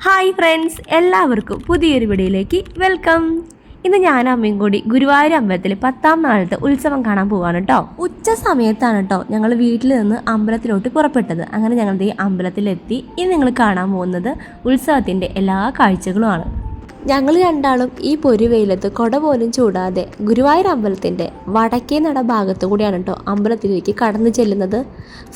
Hi friends, എല്ലാവർക്കും പുതിയൊരു വീഡിയോയിലേക്ക് വെൽക്കം. ഇന്ന് ഞാനും അമ്മയും കൂടി ഗുരുവായൂർ അമ്പലത്തിൽ 10ാം നാളത്തെ ഉത്സവം കാണാൻ പോവാണ് കേട്ടോ. ഉച്ച സമയത്താണ് കേട്ടോ ഞങ്ങൾ വീട്ടിൽ നിന്ന് അമ്പലത്തിലോട്ട് പുറപ്പെട്ടത്. അങ്ങനെ ഞങ്ങൾ ഈ അമ്പലത്തിലെത്തി. ഇന്ന് നിങ്ങൾ കാണാൻ പോകുന്നത് ഉത്സവത്തിൻ്റെ എല്ലാ കാഴ്ചകളുമാണ്. ഞങ്ങൾ രണ്ടാളും ഈ പൊരുവെയിലത്ത് കൊട പോലും ചൂടാതെ ഗുരുവായൂർ അമ്പലത്തിൻ്റെ വടക്കേ നട ഭാഗത്തു കൂടിയാണ് കേട്ടോ അമ്പലത്തിലേക്ക് കടന്നു ചെല്ലുന്നത്.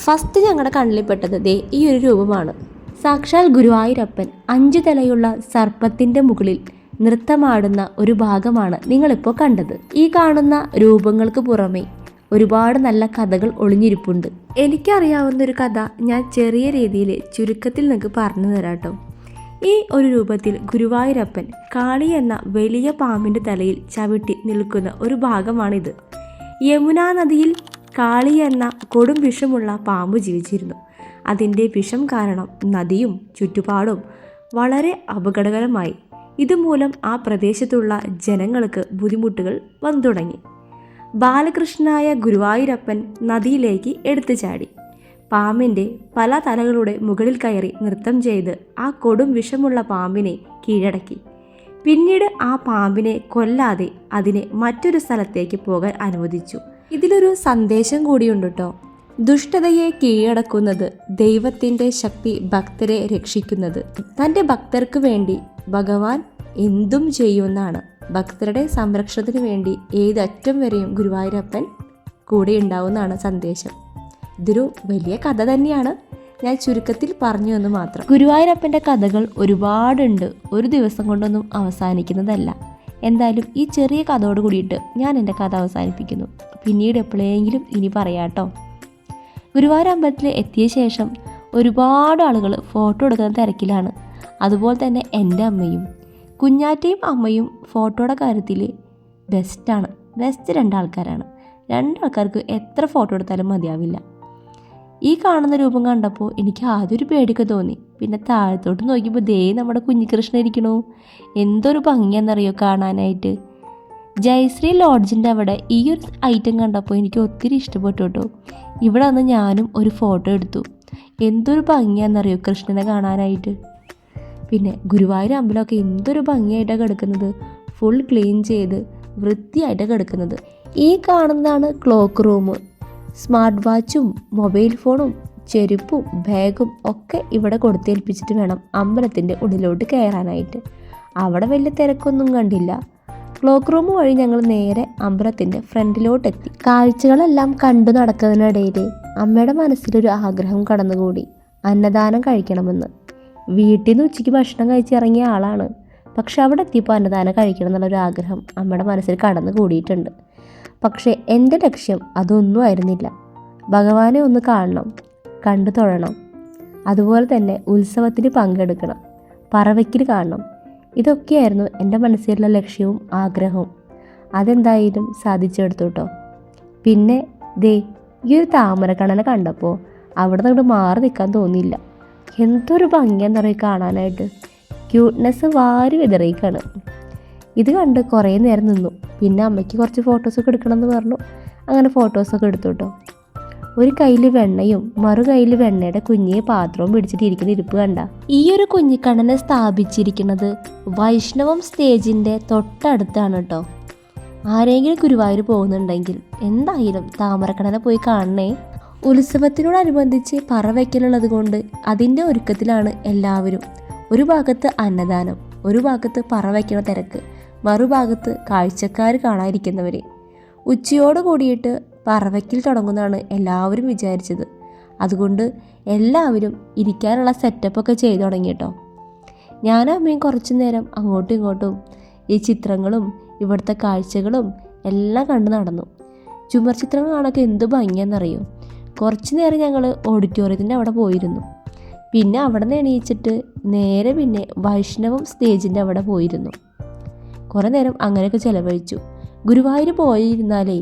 ഫസ്റ്റ് ഞങ്ങളുടെ കണ്ണിൽപ്പെട്ടത് ദേ ഈ ഒരു രൂപമാണ്. സാക്ഷാൽ ഗുരുവായൂരപ്പൻ 5 തലയുള്ള സർപ്പത്തിൻ്റെ മുകളിൽ നൃത്തമാടുന്ന ഒരു ഭാഗമാണ് നിങ്ങളിപ്പോൾ കണ്ടത്. ഈ കാണുന്ന രൂപങ്ങൾക്ക് പുറമെ ഒരുപാട് നല്ല കഥകൾ ഒളിഞ്ഞിരിപ്പുണ്ട്. എനിക്കറിയാവുന്നൊരു കഥ ഞാൻ ചെറിയ രീതിയിൽ ചുരുക്കത്തിൽ നിങ്ങൾക്ക് പറഞ്ഞു തരാം കേട്ടോ. ഈ ഒരു രൂപത്തിൽ ഗുരുവായൂരപ്പൻ കാളി എന്ന വലിയ പാമ്പിൻ്റെ തലയിൽ ചവിട്ടി നിൽക്കുന്ന ഒരു ഭാഗമാണിത്. യമുനാ നദിയിൽ കാളി എന്ന കൊടും വിഷമുള്ള പാമ്പ് ജീവിച്ചിരുന്നു. അതിൻ്റെ വിഷം കാരണം നദിയും ചുറ്റുപാടും വളരെ അപകടകരമായി. ഇതുമൂലം ആ പ്രദേശത്തുള്ള ജനങ്ങൾക്ക് ബുദ്ധിമുട്ടുകൾ വന്നു തുടങ്ങി. ബാലകൃഷ്ണനായ ഗുരുവായൂരപ്പൻ നദിയിലേക്ക് എടുത്തു ചാടി പാമ്പിൻ്റെ പല തലകളുടെ മുകളിൽ കയറി നൃത്തം ചെയ്ത് ആ കൊടും വിഷമുള്ള പാമ്പിനെ കീഴടക്കി. പിന്നീട് ആ പാമ്പിനെ കൊല്ലാതെ അതിനെ മറ്റൊരു സ്ഥലത്തേക്ക് പോകാൻ അനുവദിച്ചു. ഇതിലൊരു സന്ദേശം കൂടിയുണ്ട് കേട്ടോ. ദുഷ്ടതയെ കീഴടക്കുന്നത് ദൈവത്തിൻ്റെ ശക്തി, ഭക്തരെ രക്ഷിക്കുന്നത്. തൻ്റെ ഭക്തർക്ക് വേണ്ടി ഭഗവാൻ എന്തും ചെയ്യുമെന്നാണ്. ഭക്തരുടെ സംരക്ഷണത്തിന് വേണ്ടി ഏതറ്റം വരെയും ഗുരുവായൂരപ്പൻ കൂടെ ഉണ്ടാവുമെന്നാണ് സന്ദേശം. ഇതൊരു വലിയ കഥ തന്നെയാണ്. ഞാൻ ചുരുക്കത്തിൽ പറഞ്ഞു എന്ന് മാത്രം. ഗുരുവായൂരപ്പൻ്റെ കഥകൾ ഒരുപാടുണ്ട്. ഒരു ദിവസം കൊണ്ടൊന്നും അവസാനിക്കുന്നതല്ല. എന്തായാലും ഈ ചെറിയ കഥയോട് കൂടിയിട്ട് ഞാൻ എൻ്റെ കഥ അവസാനിപ്പിക്കുന്നു. പിന്നീട് എപ്പോഴെങ്കിലും ഇനി പറയാട്ടോ. ഗുരുവായൂർ അമ്പലത്തിൽ എത്തിയ ശേഷം ഒരുപാട് ആളുകൾ ഫോട്ടോ എടുക്കുന്ന തിരക്കിലാണ്. അതുപോലെ തന്നെ എൻ്റെ അമ്മയും കുഞ്ഞാറ്റയും അമ്മയും ഫോട്ടോയുടെ കാര്യത്തിൽ ബെസ്റ്റാണ്. ബെസ്റ്റ് രണ്ടാൾക്കാരാണ്. രണ്ടാൾക്കാർക്ക് എത്ര ഫോട്ടോ എടുത്താലും മതിയാവില്ല. ഈ കാണുന്ന രൂപം കണ്ടപ്പോൾ എനിക്ക് ആദ്യം ഒരു പേടിയൊക്കെ തോന്നി. പിന്നെ താഴത്തോട്ട് നോക്കിയപ്പോൾ ദേ നമ്മുടെ കുഞ്ഞികൃഷ്ണൻ ഇരിക്കണു. എന്തൊരു ഭംഗിയാണെന്നറിയോ കാണാനായിട്ട്. ജയശ്രീ ലോഡ്ജിൻ്റെ അവിടെ ഈ ഒരു ഐറ്റം കണ്ടപ്പോൾ എനിക്ക് ഒത്തിരി ഇഷ്ടപ്പെട്ടു കേട്ടോ. ഇവിടെ വന്ന് ഞാനും ഒരു ഫോട്ടോ എടുത്തു. എന്തൊരു ഭംഗിയാണെന്നറിയോ കൃഷ്ണനെ കാണാനായിട്ട്. പിന്നെ ഗുരുവായൂർ അമ്പലമൊക്കെ എന്തൊരു ഭംഗിയായിട്ടാണ് കിടക്കുന്നത്. ഫുൾ ക്ലീൻ ചെയ്ത് വൃത്തിയായിട്ടാണ് കിടക്കുന്നത്. ഈ കാണുന്നതാണ് ക്ലോക്ക് റൂം. സ്മാർട്ട് വാച്ചും മൊബൈൽ ഫോണും ചെരുപ്പും ബാഗും ഒക്കെ ഇവിടെ കൊടുത്തേൽപ്പിച്ചിട്ട് വേണം അമ്പലത്തിൻ്റെ ഉള്ളിലോട്ട് കയറാനായിട്ട്. അവിടെ വലിയ തിരക്കൊന്നും കണ്ടില്ല. ക്ലോക്ക് റൂം വഴി ഞങ്ങൾ നേരെ അമ്പലത്തിൻ്റെ ഫ്രണ്ടിലോട്ടെത്തി. കാഴ്ചകളെല്ലാം കണ്ടു നടക്കുന്നതിനിടയിൽ അമ്മയുടെ മനസ്സിലൊരു ആഗ്രഹം കടന്നുകൂടി. അന്നദാനം കഴിക്കണമെന്ന്. വീട്ടിൽ നിന്ന് ഉച്ചയ്ക്ക് ഭക്ഷണം കഴിച്ചിറങ്ങിയ ആളാണ്. പക്ഷെ അവിടെ എത്തിയപ്പോൾ അന്നദാനം കഴിക്കണം എന്നുള്ളൊരു ആഗ്രഹം അമ്മയുടെ മനസ്സിൽ കടന്നു കൂടിയിട്ടുണ്ട്. പക്ഷേ എൻ്റെ ലക്ഷ്യം അതൊന്നും ആയിരുന്നില്ല. ഭഗവാനെ ഒന്ന് കാണണം, കണ്ടു തൊഴണം. അതുപോലെ തന്നെ ഉത്സവത്തിന് പങ്കെടുക്കണം, പറവയ്ക്കൽ കാണണം. ഇതൊക്കെയായിരുന്നു എൻ്റെ മനസ്സിലുള്ള ലക്ഷ്യവും ആഗ്രഹവും. അതെന്തായാലും സാധിച്ചെടുത്തു കേട്ടോ. പിന്നെ ദേ ഈ ഒരു താമരക്കണ്ണനെ കണ്ടപ്പോൾ അവിടെ നിന്ന് മാറി നിൽക്കാൻ തോന്നിയില്ല. എന്തൊരു ഭംഗിയാണെന്നറിയ കാണാനായിട്ട്. ക്യൂട്ട്നെസ് വാരി വിതറിയിക്കാണ്. ഇത് കണ്ട് കുറേ നേരം നിന്നു. പിന്നെ അമ്മയ്ക്ക് കുറച്ച് ഫോട്ടോസൊക്കെ എടുക്കണമെന്ന് പറഞ്ഞു. അങ്ങനെ ഫോട്ടോസൊക്കെ എടുത്തു കേട്ടോ. ഒരു കയ്യിൽ വെണ്ണയും മറു കയ്യിൽ വെണ്ണയുടെ കുഞ്ഞിയെ പാത്രവും പിടിച്ചിട്ടിരിക്കുന്ന ഇരിപ്പ് കണ്ട. ഈ ഒരു കുഞ്ഞിക്കണ്ണനെ സ്ഥാപിച്ചിരിക്കുന്നത് വൈഷ്ണവം സ്റ്റേജിൻ്റെ തൊട്ടടുത്താണ് കേട്ടോ. ആരെങ്കിലും ഗുരുവായൂർ പോകുന്നുണ്ടെങ്കിൽ എന്തായാലും താമരക്കണ്ണനെ പോയി കാണണേ. ഉത്സവത്തിനോടനുബന്ധിച്ച് പറ വയ്ക്കലുള്ളത് കൊണ്ട് അതിൻ്റെ ഒരുക്കത്തിലാണ് എല്ലാവരും. ഒരു ഭാഗത്ത് അന്നദാനം, ഒരു ഭാഗത്ത് പറ വയ്ക്കണ തിരക്ക്, മറുഭാഗത്ത് കാഴ്ചക്കാർ കാണാതിരിക്കുന്നവർ. ഉച്ചയോട് കൂടിയിട്ട് പറവയ്ക്കൽ തുടങ്ങുന്നതാണ് എല്ലാവരും വിചാരിച്ചത്. അതുകൊണ്ട് എല്ലാവരും ഇരിക്കാനുള്ള സെറ്റപ്പൊക്കെ ചെയ്തു തുടങ്ങി കേട്ടോ. ഞാനും അമ്മയും കുറച്ചു നേരം അങ്ങോട്ടും ഇങ്ങോട്ടും ഈ ചിത്രങ്ങളും ഇവിടുത്തെ കാഴ്ചകളും എല്ലാം കണ്ടു നടന്നു. ചുമർ ചിത്രങ്ങൾ കാണാനൊക്കെ എന്ത് ഭംഗിയാണെന്നറിയോ. കുറച്ചു നേരം ഞങ്ങൾ ഓഡിറ്റോറിയത്തിൻ്റെ അവിടെ പോയിരുന്നു. പിന്നെ അവിടെ നിന്ന് എണീച്ചിട്ട് നേരെ പിന്നെ വൈഷ്ണവം സ്റ്റേജിൻ്റെ അവിടെ പോയിരുന്നു. കുറേ നേരം അങ്ങനെയൊക്കെ ചിലവഴിച്ചു. ഗുരുവായൂർ പോയിരുന്നാലേ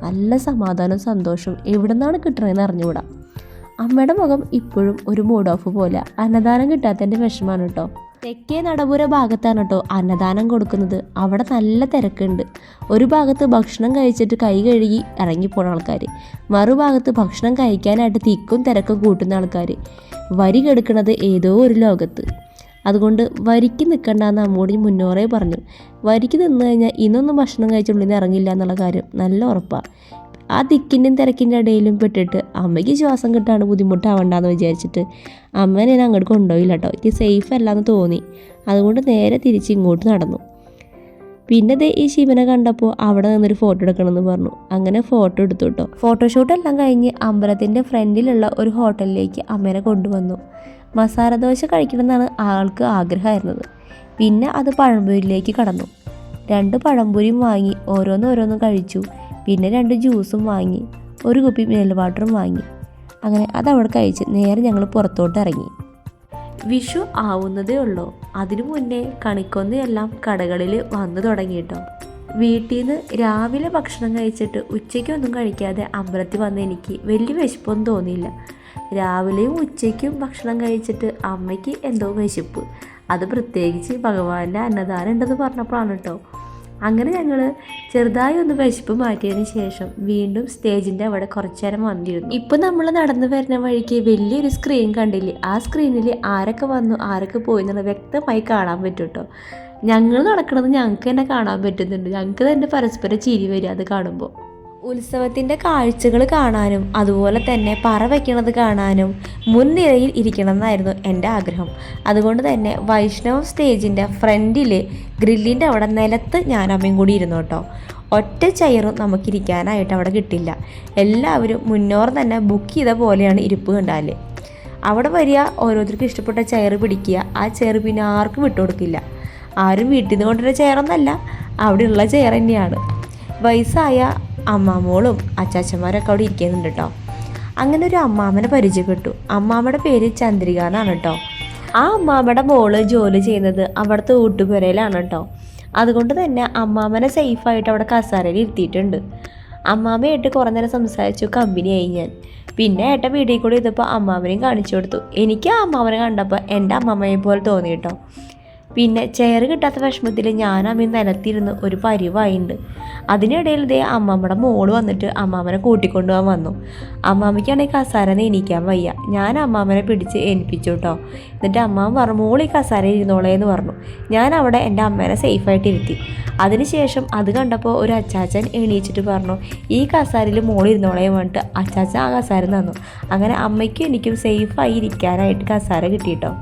നല്ല സമാധാനവും സന്തോഷവും എവിടെ നിന്നാണ് കിട്ടണമെന്ന് അറിഞ്ഞുകൂടാ. അമ്മയുടെ മുഖം ഇപ്പോഴും ഒരു മൂഡ് ഓഫ് പോലെ. അന്നദാനം കിട്ടാത്തതിൻ്റെ വിഷമാണ് കേട്ടോ. തെക്കേ നടപുര ഭാഗത്താണ് കേട്ടോ അന്നദാനം കൊടുക്കുന്നത്. അവിടെ നല്ല തിരക്കുണ്ട്. ഒരു ഭാഗത്ത് ഭക്ഷണം കഴിച്ചിട്ട് കൈ കഴുകി ഇറങ്ങിപ്പോണ ആൾക്കാർ, മറുഭാഗത്ത് ഭക്ഷണം കഴിക്കാനായിട്ട് തിക്കും തിരക്കും കൂട്ടുന്ന ആൾക്കാർ. വരി കെടുക്കുന്നത് ഏതോ ഒരു ലോകത്ത്. അതുകൊണ്ട് വരിക്ക് നിൽക്കണ്ടെന്ന് അമ്മോടി മുന്നോറേ പറഞ്ഞു. വരിക്ക് നിന്ന് കഴിഞ്ഞാൽ ഇന്നൊന്നും ഭക്ഷണം കഴിച്ചുള്ളിൽ നിന്ന് ഇറങ്ങില്ല എന്നുള്ള കാര്യം നല്ല ഉറപ്പാണ്. ആ തിക്കിൻ്റെയും തിരക്കിൻ്റെ ഇടയിലും പെട്ടിട്ട് അമ്മയ്ക്ക് ശ്വാസം കിട്ടാണ്ട് ബുദ്ധിമുട്ടാവണ്ടെന്ന് വിചാരിച്ചിട്ട് അമ്മേനെ ഞാൻ അങ്ങോട്ട് കൊണ്ടുപോയില്ല കേട്ടോ. ഇത് സേഫ് അല്ലാന്ന് തോന്നി. അതുകൊണ്ട് നേരെ തിരിച്ച് ഇങ്ങോട്ട് നടന്നു. പിന്നെ ദേ ഈ ശിവനെ കണ്ടപ്പോൾ അവിടെ നിന്നൊരു ഫോട്ടോ എടുക്കണമെന്ന് പറഞ്ഞു. അങ്ങനെ ഫോട്ടോ എടുത്തു കേട്ടോ. ഫോട്ടോഷൂട്ടെല്ലാം കഴിഞ്ഞ് അമ്പലത്തിൻ്റെ ഫ്രണ്ടിലുള്ള ഒരു ഹോട്ടലിലേക്ക് അമ്മേനെ കൊണ്ടുവന്നു. മസാല ദോശ കഴിക്കണമെന്നാണ് ആൾക്ക് ആഗ്രഹമായിരുന്നത്. പിന്നെ അത് പഴംപൊരിയിലേക്ക് കടന്നു. 2 പഴംപൊരിയും വാങ്ങി ഓരോന്നോരോന്നും കഴിച്ചു. പിന്നെ 2 ജ്യൂസും വാങ്ങി, ഒരു കുപ്പി മിനറൽ വാട്ടറും വാങ്ങി. അങ്ങനെ അതവിടെ കഴിച്ച് നേരെ ഞങ്ങൾ പുറത്തോട്ട് ഇറങ്ങി. വിഷു ആവുന്നതേ ഉള്ളൂ. അതിനു മുന്നേ കണിക്കൊന്നയെല്ലാം കടകളിൽ വന്നു തുടങ്ങിയിട്ടോ. വീട്ടിൽ നിന്ന് രാവിലെ ഭക്ഷണം കഴിച്ചിട്ട് ഉച്ചയ്ക്കൊന്നും കഴിക്കാതെ അമ്പലത്തിൽ വന്ന എനിക്ക് വലിയ വിശപ്പൊന്നും തോന്നിയില്ല. രാവിലെയും ഉച്ചയ്ക്കും ഭക്ഷണം കഴിച്ചിട്ട് അമ്മയ്ക്ക് എന്തോ വിശപ്പ്. അത് പ്രത്യേകിച്ച് ഭഗവാന്റെ അന്നദാനം ഉണ്ടെന്ന് പറഞ്ഞപ്പോഴാണ് കേട്ടോ. അങ്ങനെ ഞങ്ങൾ ചെറുതായി ഒന്ന് വിശപ്പ് മാറ്റിയതിന് ശേഷം വീണ്ടും സ്റ്റേജിൻ്റെ അവിടെ കുറച്ചു നേരം വന്നിരുന്നു. ഇപ്പം നമ്മൾ നടന്നു വരുന്ന വഴിക്ക് വലിയൊരു സ്ക്രീൻ കണ്ടില്ലേ? ആ സ്ക്രീനിൽ ആരൊക്കെ വന്നു ആരൊക്കെ പോയി എന്നുള്ളത് വ്യക്തമായി കാണാൻ പറ്റും കേട്ടോ. ഞങ്ങൾ നടക്കുന്നത് ഞങ്ങൾക്ക് തന്നെ കാണാൻ പറ്റുന്നുണ്ട്. ഞങ്ങൾക്ക് തന്നെ പരസ്പരം ചിരി വരിക അത് കാണുമ്പോൾ. ഉത്സവത്തിൻ്റെ കാഴ്ചകൾ കാണാനും അതുപോലെ തന്നെ പറ വയ്ക്കണത് കാണാനും മുൻനിരയിൽ ഇരിക്കണം എന്നായിരുന്നു എൻ്റെ ആഗ്രഹം. അതുകൊണ്ട് തന്നെ വൈഷ്ണവ സ്റ്റേജിൻ്റെ ഫ്രണ്ടിൽ ഗ്രില്ലിൻ്റെ അവിടെ നിലത്ത് ഞാൻ അമ്മയും കൂടി ഇരുന്നു കേട്ടോ. ഒറ്റ ചെയറും നമുക്കിരിക്കാനായിട്ട് അവിടെ കിട്ടില്ല. എല്ലാവരും മുന്നോർ തന്നെ ബുക്ക് ചെയ്ത പോലെയാണ് ഇരിപ്പ് കണ്ടാൽ. അവിടെ വരിക, ഓരോരുത്തർക്കും ഇഷ്ടപ്പെട്ട ചെയർ പിടിക്കുക. ആ ചെയർ പിന്നെ ആർക്കും വിട്ടുകൊടുക്കില്ല. ആരും വീട്ടിൽ നിന്ന് കൊണ്ടുവരുന്ന ചെയറൊന്നല്ല, അവിടെയുള്ള ചെയർ തന്നെയാണ്. വയസ്സായ അമ്മാമ്മോളും അച്ചാച്ചന്മാരൊക്കെ അവിടെ ഇരിക്കുന്നുണ്ട് കേട്ടോ. അങ്ങനെ ഒരു അമ്മാമ്മനെ പരിചയപ്പെട്ടു. അമ്മാമ്മയുടെ പേര് ചന്ദ്രിക എന്നാണ് കേട്ടോ. ആ അമ്മാമ്മയുടെ മോള് ജോലി ചെയ്യുന്നത് അവിടുത്തെ ഊട്ടുപുരയിലാണ് കേട്ടോ. അതുകൊണ്ട് തന്നെ അമ്മാമ്മനെ സേഫായിട്ട് അവിടെ കസാരയിൽ ഇരുത്തിയിട്ടുണ്ട്. അമ്മാമ്മയായിട്ട് കുറേ നേരം സംസാരിച്ചു, കമ്പനിയായി ഞാൻ. പിന്നെ ഏട്ടൻ വീട്ടിൽ കൂടി ഇതപ്പോൾ അമ്മാമ്മനെയും കാണിച്ചു കൊടുത്തു. എനിക്ക് ആ അമ്മാമ്മനെ കണ്ടപ്പോൾ എൻ്റെ അമ്മാമ്മയെ പോലെ തോന്നി കേട്ടോ. പിന്നെ ചെയർ കിട്ടാത്ത വിഷമത്തിൽ ഞാൻ അമ്മ നിലത്തിരുന്ന് ഒരു പരിവായിട്ടുണ്ട്. അതിനിടയിൽ ഇതേ അമ്മാമ്മയുടെ മോള് വന്നിട്ട് അമ്മാമ്മനെ കൂട്ടിക്കൊണ്ടുപോകാൻ വന്നു. അമ്മാമ്മയ്ക്കാണെങ്കിൽ കസാരന്ന് എണീക്കാൻ വയ്യ. ഞാൻ അമ്മാമ്മനെ പിടിച്ച് ഏൽപ്പിച്ചു കേട്ടോ. എന്നിട്ട് അമ്മാമ്മ പറഞ്ഞു, മോളി കസാര ഇരുന്നോളേ എന്ന് പറഞ്ഞു. ഞാൻ അവിടെ എൻ്റെ അമ്മേനെ സേഫായിട്ട് ഇരുത്തി. അതിനുശേഷം അത് കണ്ടപ്പോൾ ഒരു അച്ചാച്ചൻ എണീച്ചിട്ട് പറഞ്ഞു, ഈ കസാരയിൽ മോളിരുന്നോളേ പറഞ്ഞിട്ട് അച്ചാച്ചൻ ആ കസാര തന്നു. അങ്ങനെ അമ്മയ്ക്കും എനിക്കും സേഫായി ഇരിക്കാനായിട്ട് കസാര കിട്ടിയിട്ടോ.